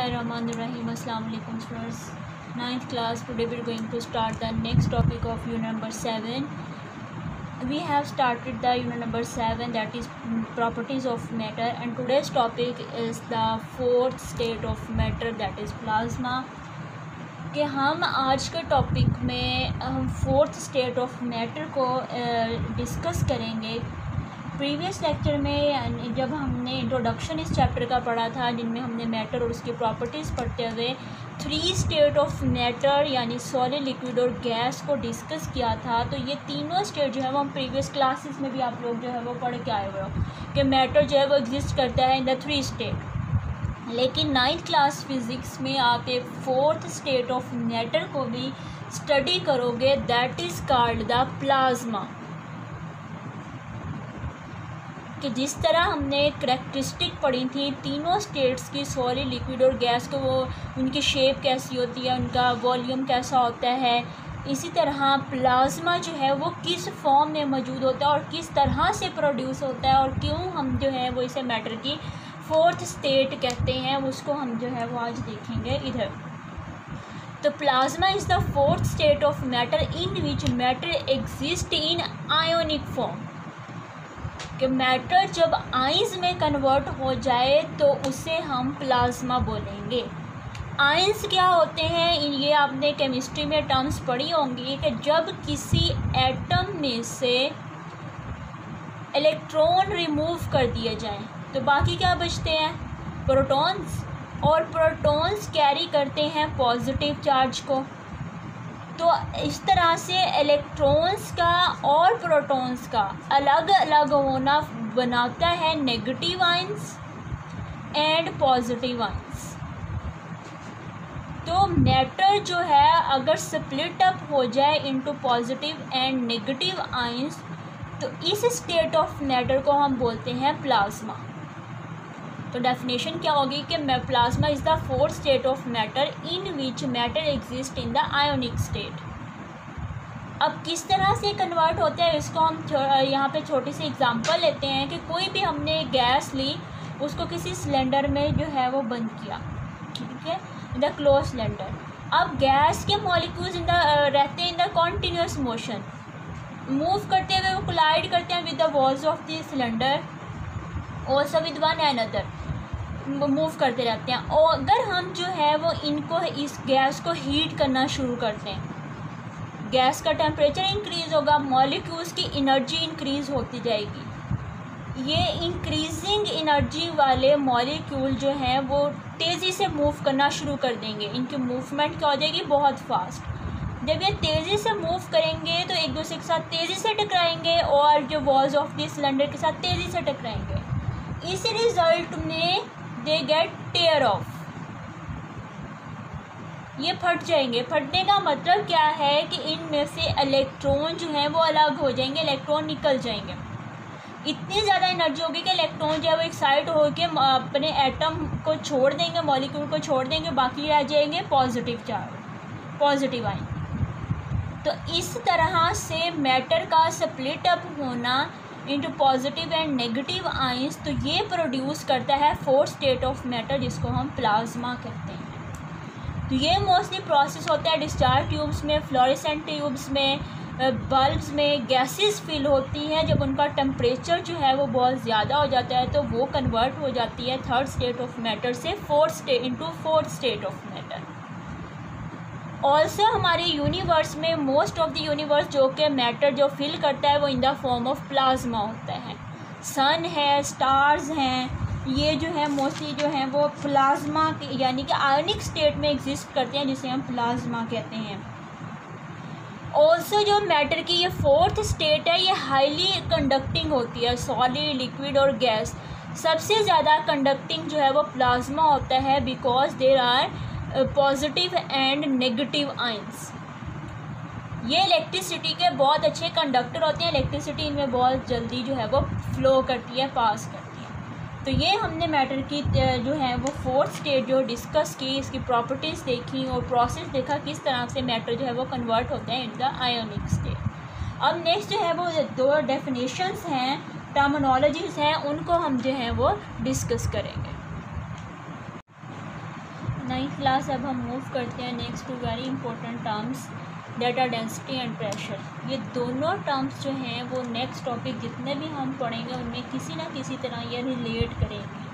Bismillahirrahmanirrahim. Assalamu alaikum students. 9th class. Today we are going to start the next topic of unit number 7. We have started the unit number 7, that is properties of matter, and today's topic is the fourth state of matter, that is plasma. कि हम आज के topic में हम fourth state of matter को discuss करेंगे। Previous lecture में जब हमने इंट्रोडक्शन इस चैप्टर का पढ़ा था, जिनमें हमने मैटर और उसकी प्रॉपर्टीज़ पढ़ते हुए 3 स्टेट ऑफ मैटर यानी सॉलिड, लिक्विड और गैस को डिस्कस किया था। तो ये तीनों स्टेट जो है वो हम प्रीवियस क्लासेस में भी आप लोग जो है वो पढ़ के आए हुए हो कि मैटर जो है वो एग्जिस्ट करता है इन द 3 स्टेट। लेकिन 9th क्लास फिज़िक्स में आप एक फोर्थ स्टेट ऑफ मैटर को भी स्टडी करोगे, that is called the plasma. कि जिस तरह हमने करैक्टरिस्टिक पढ़ी थी तीनों स्टेट्स की, सॉलिड, लिक्विड और गैस को, वो उनकी शेप कैसी होती है, उनका वॉल्यूम कैसा होता है, इसी तरह प्लाज्मा जो है वो किस फॉर्म में मौजूद होता है और किस तरह से प्रोड्यूस होता है और क्यों हम जो है वो इसे मैटर की फोर्थ स्टेट कहते हैं, उसको हम जो है वो आज देखेंगे इधर। तो plasma is the fourth state of matter in which matter exist in ionic form. कि मैटर जब आइंस में कन्वर्ट हो जाए तो उसे हम प्लाज्मा बोलेंगे। आइंस क्या होते हैं, ये आपने केमिस्ट्री में टर्म्स पढ़ी होंगी कि जब किसी एटम में से इलेक्ट्रॉन रिमूव कर दिए जाएं तो बाकी क्या बचते हैं, प्रोटॉन्स, और प्रोटॉन्स कैरी करते हैं पॉजिटिव चार्ज को। तो इस तरह से इलेक्ट्रॉन्स का और प्रोटॉन्स का अलग अलग होना बनाता है negative ions and positive ions. तो मैटर जो है अगर स्प्लिट अप हो जाए into positive and negative ions तो इस स्टेट ऑफ मैटर को हम बोलते हैं प्लाज्मा। तो डेफिनेशन क्या होगी कि plasma is the fourth state of matter in which matter exist in the ionic state. अब किस तरह से कन्वर्ट होता है इसको हम यहाँ पे छोटी सी एग्जांपल लेते हैं कि कोई भी हमने गैस ली, उसको किसी सिलेंडर में जो है वो बंद किया, ठीक है, इन द क्लोज सिलेंडर। अब गैस के मॉलिक्यूल्स रहते हैं in the continuous motion, move करते हुए वो कोलाइड करते हैं with the walls of the cylinder, also with one another, move करते रहते हैं। और अगर हम जो है वो इनको, इस गैस को हीट करना शुरू करते हैं, गैस का टेम्परेचर इंक्रीज़ होगा, मॉलिक्यूल्स की एनर्जी इंक्रीज़ होती जाएगी। ये इंक्रीजिंग एनर्जी वाले मॉलिक्यूल जो हैं वो तेज़ी से मूव करना शुरू कर देंगे, इनकी मूवमेंट क्या हो जाएगी, बहुत फास्ट। जब ये तेज़ी से मूव करेंगे तो एक दूसरे के साथ तेज़ी से टकराएंगे और जो वॉल्स ऑफ द सिलेंडर के साथ तेज़ी से टकराएंगे। इस रिज़ल्ट में दे गेट टेयर ऑफ, ये फट जाएंगे। फटने का मतलब क्या है कि इनमें से इलेक्ट्रॉन जो हैं वो अलग हो जाएंगे, इलेक्ट्रॉन निकल जाएंगे। इतनी ज़्यादा एनर्जी होगी कि इलेक्ट्रॉन जो है वो एक्साइट होकर अपने एटम को छोड़ देंगे, मॉलिक्यूल को छोड़ देंगे, बाकी रह जाएंगे पॉजिटिव चार्ज, पॉजिटिव आयन। तो इस तरह से मैटर का स्प्लिट अप होना into positive and negative ions, तो ये प्रोड्यूस करता है फोर्थ स्टेट ऑफ मैटर, जिसको हम प्लाज्मा कहते हैं। तो ये मोस्टली प्रोसेस होता है डिस्चार्ज ट्यूब्स में, फ्लोरेसेंट ट्यूब्स में, बल्ब्स में गैसेस फिल होती हैं। जब उनका टेम्परेचर जो है वो बहुत ज़्यादा हो जाता है तो वो कन्वर्ट हो जाती है थर्ड स्टेट ऑफ मैटर से fourth state of matter. Also हमारे यूनिवर्स में मोस्ट ऑफ द यूनिवर्स जो कि मैटर जो फिल करता है वो in the form of plasma होता है। सन है, स्टार्स हैं, ये जो है मोस्टली जो हैं वो प्लाज्मा यानी कि आयोनिक स्टेट में एग्जिस्ट करते हैं, जिसे हम प्लाज्मा कहते हैं। ऑल्सो जो मैटर की ये फोर्थ स्टेट है ये हाईली कंडक्टिंग होती है, सॉलिड, लिक्विड और गैस। सबसे ज़्यादा कंडक्टिंग जो है वो प्लाज्मा होता है, because there are positive and negative ions. ये इलेक्ट्रिसिटी के बहुत अच्छे कंडक्टर होते हैं, इलेक्ट्रिसिटी इनमें बहुत जल्दी जो है वो फ्लो करती है, पास करती है। तो ये हमने मैटर की जो है वो फोर्थ स्टेट जो डिस्कस की, इसकी प्रॉपर्टीज़ देखी और प्रोसेस देखा किस तरह से मैटर जो है वो कन्वर्ट होता है इन द आयोनिक स्टेट। अब नेक्स्ट जो है वो 2 डेफिनेशंस हैं, टर्मिनोलॉजीज़ हैं, उनको हम जो है वो डिस्कस करेंगे। 9th class. अब हम मूव करते हैं next two very important terms that are density and pressure. ये दोनों टर्म्स जो हैं वो नेक्स्ट टॉपिक जितने भी हम पढ़ेंगे उनमें किसी ना किसी तरह ये रिलेट करेंगे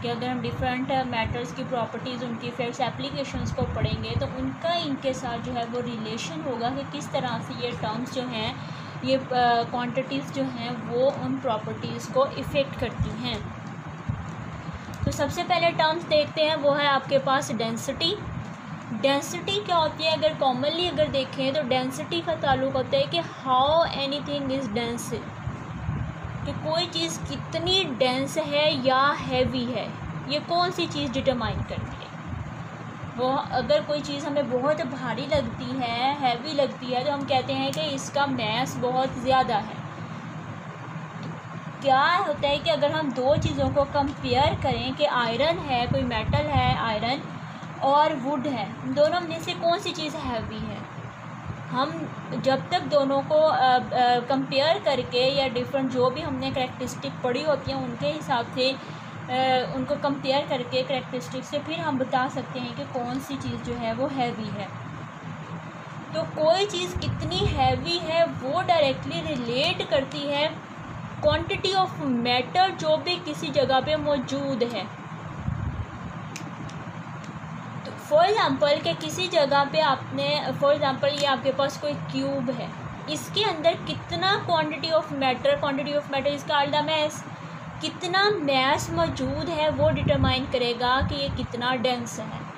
कि अगर हम डिफरेंट मैटर्स की प्रॉपर्टीज़, उनकी इफेक्ट्स, एप्लीकेशंस को पढ़ेंगे तो उनका इनके साथ जो है वो रिलेशन होगा कि किस तरह से ये टर्म्स जो हैं, ये क्वांटिटीज़ जो हैं वो उन प्रॉपर्टीज़ को इफ़ेक्ट करती हैं। तो सबसे पहले टर्म्स देखते हैं, वो है आपके पास डेंसिटी। डेंसिटी क्या होती है? अगर कॉमनली अगर देखें तो डेंसिटी का ताल्लुक होता है कि हाउ एनीथिंग इज़ डेंस, कि कोई चीज़ कितनी डेंस है या हैवी है, ये कौन सी चीज़ डिटरमाइन करती है। वो अगर कोई चीज़ हमें बहुत भारी लगती है, हैवी लगती है, तो हम कहते हैं कि इसका मैस बहुत ज़्यादा है। क्या होता है कि अगर हम दो चीज़ों को कंपेयर करें कि आयरन है, कोई मेटल है आयरन, और वुड है, दोनों में से कौन सी चीज़ हैवी है, हम जब तक दोनों को कंपेयर करके या डिफरेंट जो भी हमने करैक्टरिस्टिक पढ़ी होती हैं उनके हिसाब से उनको कंपेयर करके करैक्टरिस्टिक से फिर हम बता सकते हैं कि कौन सी चीज़ जो है वो हैवी है। तो कोई चीज़ कितनी हैवी है वो डायरेक्टली रिलेट करती है क्वांटिटी ऑफ मैटर जो भी किसी जगह पे मौजूद है। तो फॉर एग्ज़ाम्पल कि किसी जगह पे आपने, फॉर एग्ज़ाम्पल ये आपके पास कोई क्यूब है, इसके अंदर कितना क्वांटिटी ऑफ मैटर इसका आल्डा मैस, कितना मैस मौजूद है वो डिटरमाइन करेगा कि ये कितना डेंस है।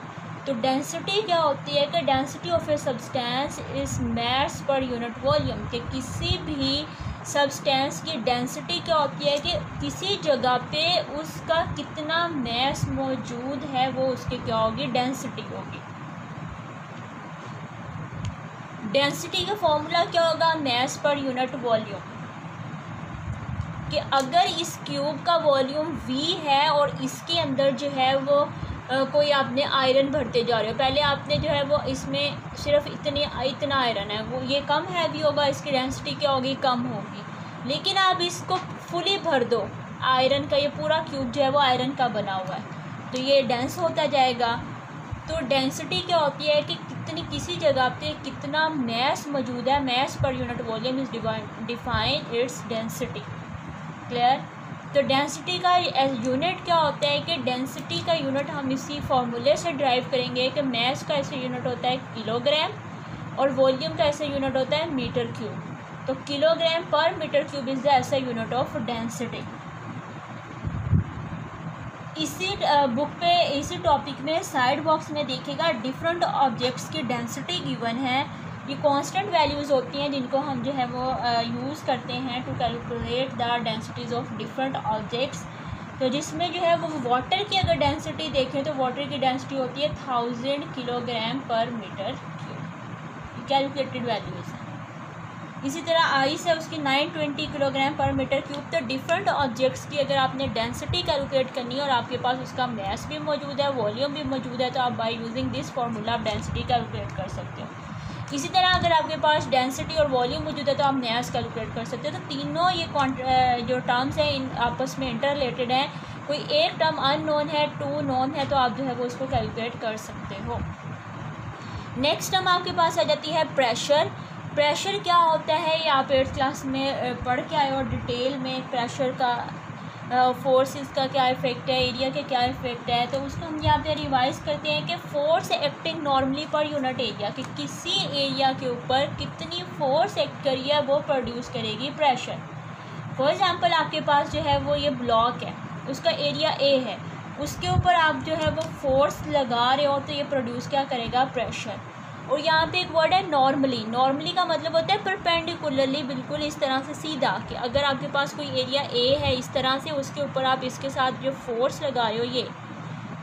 तो डेंसिटी क्या होती है कि density of a substance is mass per unit volume, कि किसी भी सब्सटेंस की डेंसिटी क्या होती है कि किसी जगह पे उसका कितना मैस मौजूद है वो उसकी क्या होगी, डेंसिटी होगी। डेंसिटी का फॉर्मूला क्या होगा, मैस पर यूनिट वॉल्यूम, कि अगर इस क्यूब का वॉल्यूम V है और इसके अंदर जो है वो कोई आपने आयरन भरते जा रहे हो, पहले आपने जो है वो इसमें सिर्फ इतना आयरन है, वो ये कम हैवी होगा, इसकी डेंसिटी क्या होगी, कम होगी। लेकिन आप इसको फुली भर दो आयरन का, ये पूरा क्यूब जो है वो आयरन का बना हुआ है, तो ये डेंस होता जाएगा। तो डेंसिटी क्या होती है कि कितनी किसी जगह पे कितना मैस मौजूद है, mass per unit volume is define its density. Clear? तो डेंसिटी का यूनिट क्या होता है कि डेंसिटी का यूनिट हम इसी फॉर्मूले से ड्राइव करेंगे कि मैस का ऐसे यूनिट होता है किलोग्राम और वॉल्यूम का ऐसे यूनिट होता है मीटर क्यूब। तो किलोग्राम पर मीटर क्यूब इज द ऐसा यूनिट ऑफ डेंसिटी। इसी बुक पे इसी टॉपिक में साइड बॉक्स में देखिएगा डिफरेंट ऑब्जेक्ट्स की डेंसिटी गिवन है। ये कांस्टेंट वैल्यूज़ होती हैं जिनको हम जो है वो यूज़ करते हैं to calculate the densities of different objects. तो जिसमें जो है वो वाटर की अगर डेंसिटी देखें तो वाटर की डेंसिटी होती है 1000 किलोग्राम पर मीटर क्यूब, कैलकुलेटेड वैल्यूज़ हैं। इसी तरह आइस है, उसकी 920 किलोग्राम पर मीटर क्यूब। तो डिफरेंट ऑब्जेक्ट्स की अगर आपने डेंसिटी कैलकुलेट करनी है और आपके पास उसका मैस भी मौजूद है, वॉल्यूम भी मौजूद है, तो आप बाय यूजिंग दिस फार्मूला आप डेंसिटी कैलकुलेट कर सकते हो। इसी तरह अगर आपके पास डेंसिटी और वॉल्यूम मौजूद है तो आप मैस कैलकुलेट कर सकते हो। तो तीनों ये जो टर्म्स हैं इन आपस में इंटर रिलेटेड हैं। कोई एक टर्म अननोन है, 2 नोन है, तो आप जो है वो उसको कैलकुलेट कर सकते हो। नेक्स्ट टर्म आपके पास आ जाती है प्रेशर। प्रेशर क्या होता है ये आप 8th क्लास में पढ़ के आए और डिटेल में प्रेशर का फोर्सेस का क्या इफेक्ट है, एरिया के क्या इफेक्ट है, तो उसको हम यहाँ पे रिवाइज करते हैं कि force acting normally per unit area, कि किसी एरिया के ऊपर कितनी फोर्स एक्ट करी है वो प्रोड्यूस करेगी प्रेशर। फॉर एग्जांपल आपके पास जो है वो ये ब्लॉक है, उसका एरिया A है, उसके ऊपर आप जो है वो फोर्स लगा रहे हो तो ये प्रोड्यूस क्या करेगा, प्रेशर। और यहाँ पे एक वर्ड है नॉर्मली। नॉर्मली का मतलब होता है परपेंडिकुलरली, बिल्कुल इस तरह से सीधा, कि अगर आपके पास कोई एरिया A है इस तरह से, उसके ऊपर आप इसके साथ जो फोर्स लगा रहे हो ये,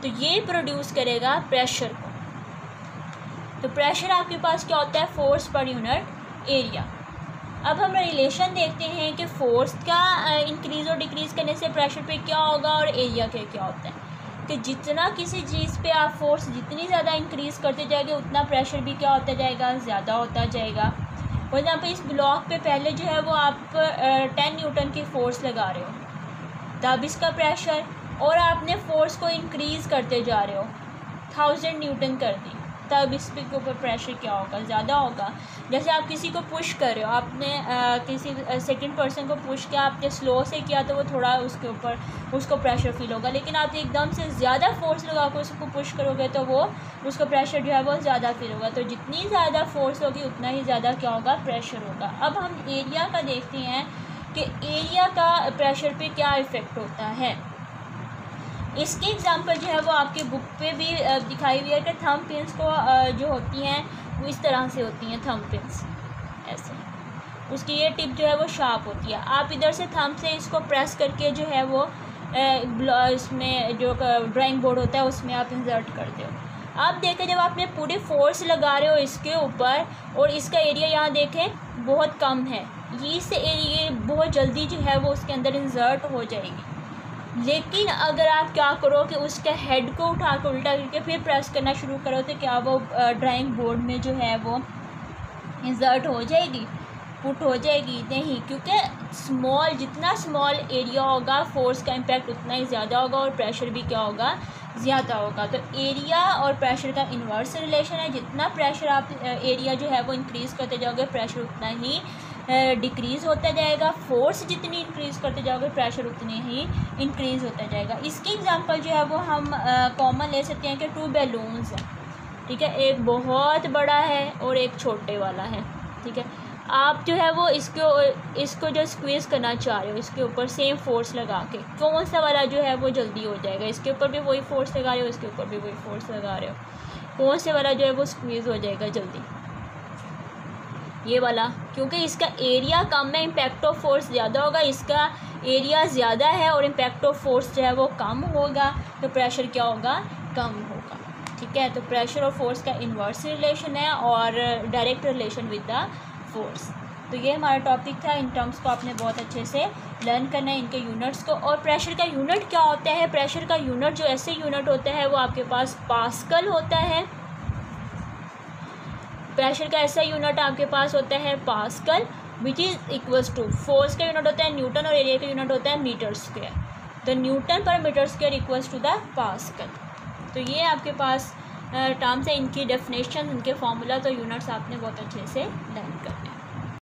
तो ये प्रोड्यूस करेगा प्रेशर को। तो प्रेशर आपके पास क्या होता है, फोर्स पर यूनिट एरिया। अब हम रिलेशन देखते हैं कि फोर्स का इंक्रीज़ और डिक्रीज़ करने से प्रेशर पे क्या होगा और एरिया के क्या होता है। कि जितना किसी चीज़ पे आप फोर्स जितनी ज़्यादा इंक्रीज़ करते जाएंगे उतना प्रेशर भी क्या होता जाएगा, ज़्यादा होता जाएगा। फॉर एग्जाम्पल इस ब्लॉक पे पहले जो है वो आप 10 न्यूटन की फ़ोर्स लगा रहे हो, तब इसका प्रेशर, और आपने फोर्स को इंक्रीज़ करते जा रहे हो 1000 न्यूटन कर दी, तब इस के ऊपर प्रेशर क्या होगा, ज़्यादा होगा। जैसे आप किसी को पुश कर रहे हो, आपने किसी सेकंड पर्सन को पुश किया, आपने स्लो से किया तो वो थोड़ा उसके ऊपर उसको प्रेशर फील होगा, लेकिन आप एकदम से ज़्यादा फोर्स लगा कर उसको पुश करोगे तो वो उसको प्रेशर जो है वो ज़्यादा फील होगा। तो जितनी ज़्यादा फोर्स होगी उतना ही ज़्यादा क्या होगा, प्रेशर होगा। अब हम एरिया का देखते हैं कि एरिया का प्रेशर पे क्या इफ़ेक्ट होता है। इसकी एग्जांपल जो है वो आपके बुक पे भी दिखाई हुई है कि थंब पिन्स को जो होती हैं वो इस तरह से होती हैं, थंब पिन्स ऐसे, उसकी ये टिप जो है वो शार्प होती है। आप इधर से थंब से इसको प्रेस करके जो है वो इसमें जो ड्राइंग बोर्ड होता है उसमें आप इंसर्ट करते हो। आप देखें जब आपने पूरी फोर्स लगा रहे हो इसके ऊपर और इसका एरिया यहाँ देखें बहुत कम है, इस एरिया बहुत जल्दी जो है वो उसके अंदर इंसर्ट हो जाएगी। लेकिन अगर आप क्या करो कि उसके हेड को उठा कर उल्टा करके फिर प्रेस करना शुरू करो तो क्या वो ड्राइंग बोर्ड में जो है वो इंसर्ट हो जाएगी, पुट हो जाएगी? नहीं, क्योंकि जितना स्मॉल एरिया होगा फोर्स का इम्पैक्ट उतना ही ज़्यादा होगा और प्रेशर भी क्या होगा, ज़्यादा होगा। तो एरिया और प्रेशर का इन्वर्स रिलेशन है, जितना प्रेशर आप एरिया जो है वो इंक्रीज़ करते जाओगे प्रेशर उतना ही डिक्रीज़ होता जाएगा। फोर्स जितनी इंक्रीज़ करते जाओगे प्रेशर उतनी ही इंक्रीज़ होता जाएगा। इसकी एग्जांपल जो है वो हम कॉमन ले सकते हैं कि 2 बैलून्स हैं, ठीक है, एक बहुत बड़ा है और एक छोटे वाला है, ठीक है। आप जो है वो इसको जो स्क्वीज़ करना चाह रहे हो इसके ऊपर सेम फोर्स लगा के, कौन सा वाला जो है वो जल्दी हो जाएगा? इसके ऊपर भी वही फोर्स लगा रहे हो, इसके ऊपर भी वही फोर्स लगा रहे हो, कौन से वाला जो है वो स्क्वीज़ हो जाएगा जल्दी? ये वाला, क्योंकि इसका एरिया कम है, इम्पैक्ट ऑफ फोर्स ज़्यादा होगा। इसका एरिया ज़्यादा है और इम्पैक्ट ऑफ फोर्स जो है वो कम होगा, तो प्रेशर क्या होगा, कम होगा, ठीक है। तो प्रेशर और फोर्स का इन्वर्स रिलेशन है और direct relation with the force. तो ये हमारा टॉपिक था। इन टर्म्स को आपने बहुत अच्छे से लर्न करना है, इनके यूनिट्स को। और प्रेशर का यूनिट क्या होता है? प्रेशर का यूनिट जो ऐसे यूनिट होता है वो आपके पास पास्कल होता है। प्रेशर का ऐसा यूनिट आपके पास होता है pascal, which is equals to, force का यूनिट होता है न्यूटन और एरिया का यूनिट होता है मीटर स्क्वायर। तो newton per metre square equals to the pascal. तो ये आपके पास टर्म्स है, इनकी डेफिनेशन, इनके फार्मूला, तो यूनिट्स आपने बहुत अच्छे से लर्न कर